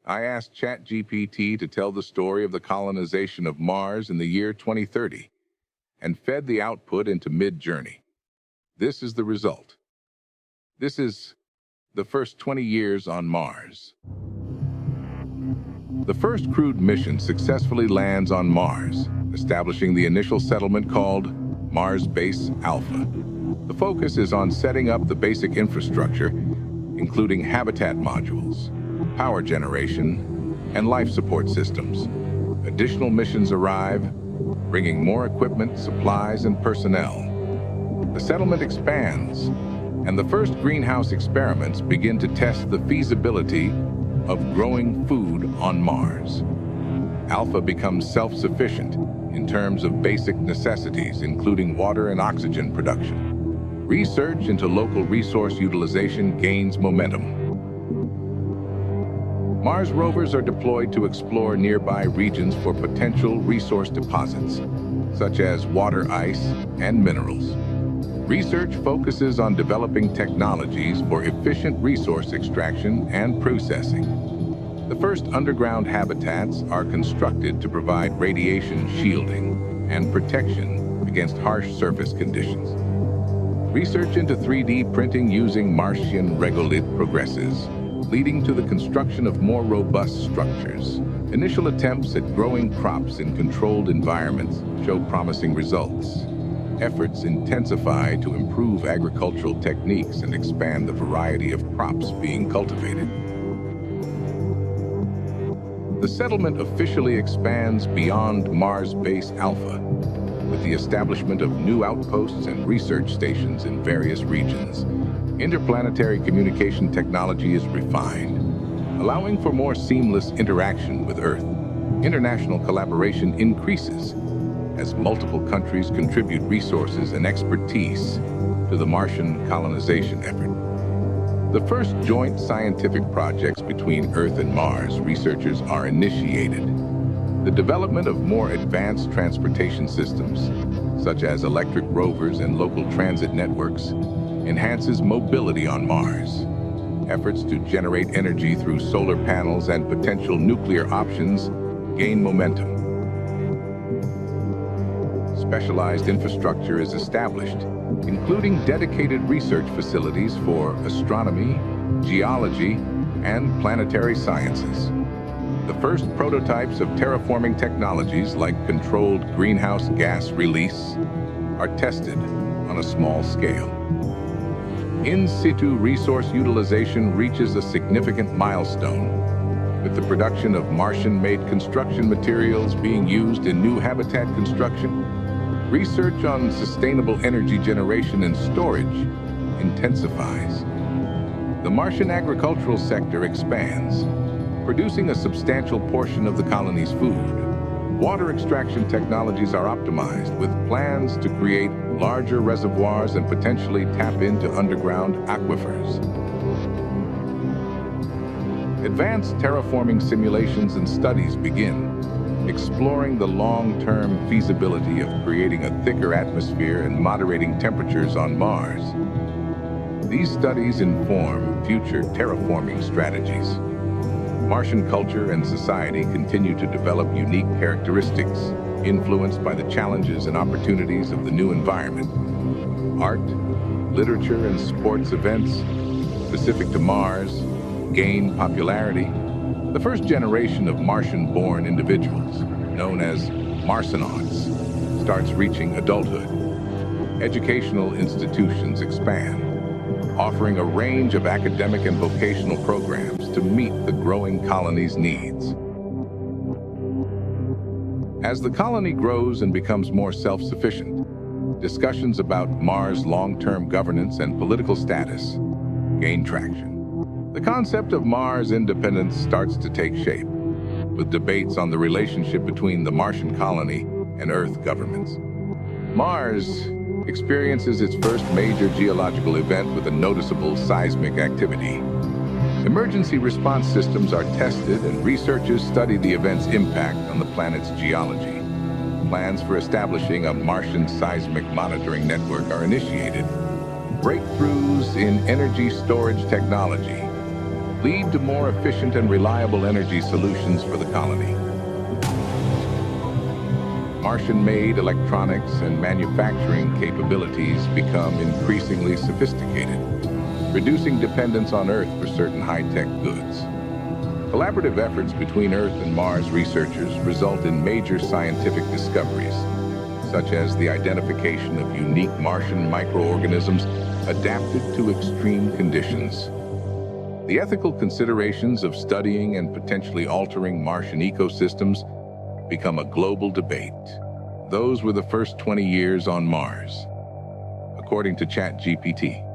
I asked Chatgpt to tell the story of the colonization of Mars in the year 2030 and fed the output into Midjourney. This is the result. This is the first 20 years on Mars. The first crewed mission successfully lands on Mars, establishing the initial settlement called Mars Base Alpha. The focus is on setting up the basic infrastructure, including habitat modules, power generation, and life support systems. Additional missions arrive, bringing more equipment, supplies, and personnel. The settlement expands, and the first greenhouse experiments begin to test the feasibility of growing food on Mars. Alpha becomes self-sufficient in terms of basic necessities, including water and oxygen production. Research into local resource utilization gains momentum. Mars rovers are deployed to explore nearby regions for potential resource deposits, such as water ice and minerals. Research focuses on developing technologies for efficient resource extraction and processing. The first underground habitats are constructed to provide radiation shielding and protection against harsh surface conditions. Research into 3D printing using Martian regolith progresses, leading to the construction of more robust structures. Initial attempts at growing crops in controlled environments show promising results. Efforts intensify to improve agricultural techniques and expand the variety of crops being cultivated. The settlement officially expands beyond Mars Base Alpha, with the establishment of new outposts and research stations in various regions. Interplanetary communication technology is refined, allowing for more seamless interaction with Earth. International collaboration increases as multiple countries contribute resources and expertise to the Martian colonization effort. The first joint scientific projects between Earth and Mars researchers are initiated. The development of more advanced transportation systems, such as electric rovers and local transit networks, enhances mobility on Mars. Efforts to generate energy through solar panels and potential nuclear options gain momentum. Specialized infrastructure is established, including dedicated research facilities for astronomy, geology, and planetary sciences. The first prototypes of terraforming technologies like controlled greenhouse gas release are tested on a small scale. In situ resource utilization reaches a significant milestone, with the production of Martian-made construction materials being used in new habitat construction. Research on sustainable energy generation and storage intensifies. The Martian agricultural sector expands, producing a substantial portion of the colony's food. Water extraction technologies are optimized, with plans to create larger reservoirs and potentially tap into underground aquifers. Advanced terraforming simulations and studies begin, exploring the long-term feasibility of creating a thicker atmosphere and moderating temperatures on Mars. These studies inform future terraforming strategies. Martian culture and society continue to develop unique characteristics, influenced by the challenges and opportunities of the new environment. Art, literature, and sports events specific to Mars gain popularity. The first generation of Martian-born individuals, known as Marsionauts, starts reaching adulthood. Educational institutions expand, offering a range of academic and vocational programs to meet the growing colony's needs. As the colony grows and becomes more self-sufficient, discussions about Mars' long-term governance and political status gain traction. The concept of Mars independence starts to take shape, with debates on the relationship between the Martian colony and Earth governments. Mars experiences its first major geological event with a noticeable seismic activity. Emergency response systems are tested and researchers study the event's impact on the planet's geology. Plans for establishing a Martian seismic monitoring network are initiated. Breakthroughs in energy storage technology lead to more efficient and reliable energy solutions for the colony. Martian-made electronics and manufacturing capabilities become increasingly sophisticated, reducing dependence on Earth for certain high-tech goods. Collaborative efforts between Earth and Mars researchers result in major scientific discoveries, such as the identification of unique Martian microorganisms adapted to extreme conditions. The ethical considerations of studying and potentially altering Martian ecosystems become a global debate. Those were the first 20 years on Mars, according to Chatgpt.